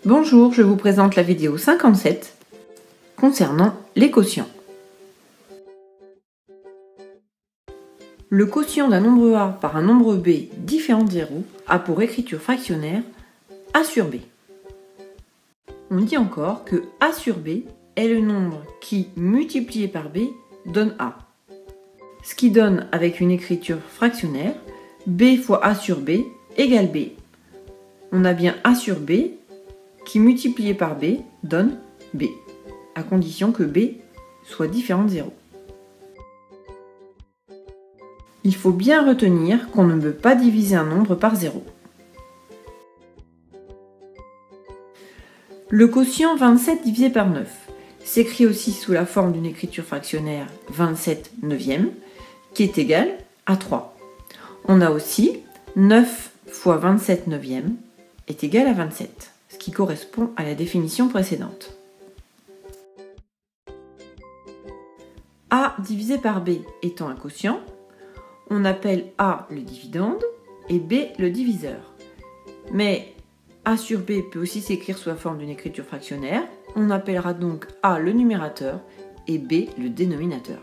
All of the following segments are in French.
Bonjour, je vous présente la vidéo 57 concernant les quotients. Le quotient d'un nombre A par un nombre B différent de 0 a pour écriture fractionnaire A sur B. On dit encore que A sur B est le nombre qui, multiplié par B, donne A. Ce qui donne, avec une écriture fractionnaire, B fois A sur B égale B. On a bien A sur B qui, multiplié par B, donne B, à condition que B soit différent de 0. Il faut bien retenir qu'on ne peut pas diviser un nombre par 0. Le quotient 27 divisé par 9 s'écrit aussi sous la forme d'une écriture fractionnaire 27 neuvième, qui est égal à 3. On a aussi 9 fois 27 neuvième est égal à 27, ce qui correspond à la définition précédente. A divisé par B étant un quotient, on appelle A le dividende et B le diviseur. Mais A sur B peut aussi s'écrire sous la forme d'une écriture fractionnaire. On appellera donc A le numérateur et B le dénominateur.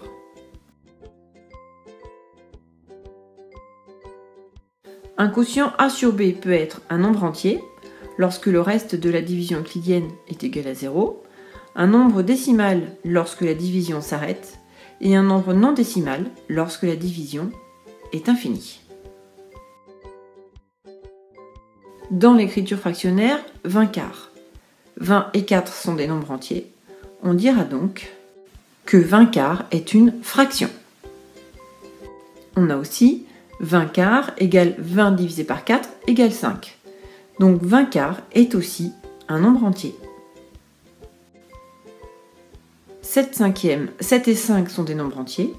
Un quotient A sur B peut être un nombre entier, lorsque le reste de la division euclidienne est égal à 0, un nombre décimal lorsque la division s'arrête, et un nombre non décimal lorsque la division est infinie. Dans l'écriture fractionnaire, 20 quarts. 20 et 4 sont des nombres entiers. On dira donc que 20 quarts est une fraction. On a aussi 20 quarts égale 20 divisé par 4 égale 5. Donc 20 quarts est aussi un nombre entier. 7 cinquièmes, 7 et 5 sont des nombres entiers.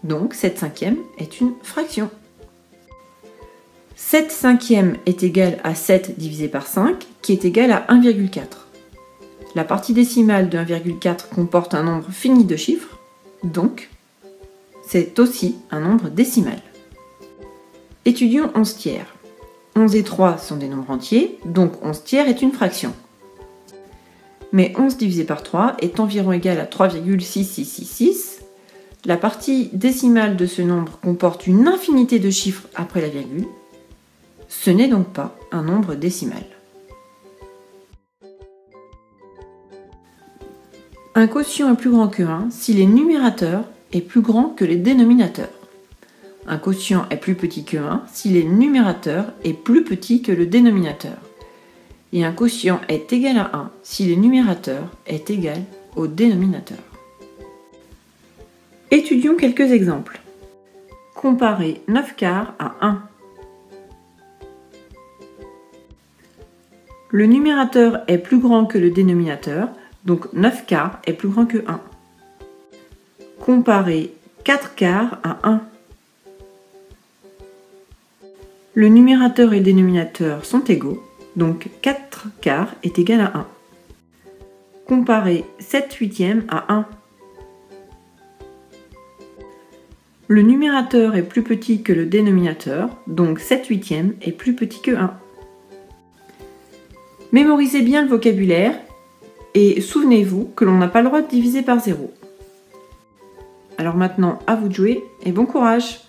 Donc 7 cinquièmes est une fraction. 7 cinquièmes est égal à 7 divisé par 5, qui est égal à 1,4. La partie décimale de 1,4 comporte un nombre fini de chiffres, donc c'est aussi un nombre décimal. Étudions 11 tiers. 11 et 3 sont des nombres entiers, donc 11 tiers est une fraction. Mais 11 divisé par 3 est environ égal à 3,6666. La partie décimale de ce nombre comporte une infinité de chiffres après la virgule. Ce n'est donc pas un nombre décimal. Un quotient est plus grand que 1 si les numérateurs est plus grand que les dénominateurs. Un quotient est plus petit que 1 si les numérateurs est plus petit que le dénominateur. Et un quotient est égal à 1 si le numérateur est égal au dénominateur. Étudions quelques exemples. Comparer 9 quarts à 1. Le numérateur est plus grand que le dénominateur, donc 9 quarts est plus grand que 1. Comparer 4 quarts à 1. Le numérateur et le dénominateur sont égaux, donc 4 quarts est égal à 1. Comparer 7 huitièmes à 1. Le numérateur est plus petit que le dénominateur, donc 7 huitièmes est plus petit que 1. Mémorisez bien le vocabulaire et souvenez-vous que l'on n'a pas le droit de diviser par 0. Alors maintenant, à vous de jouer et bon courage!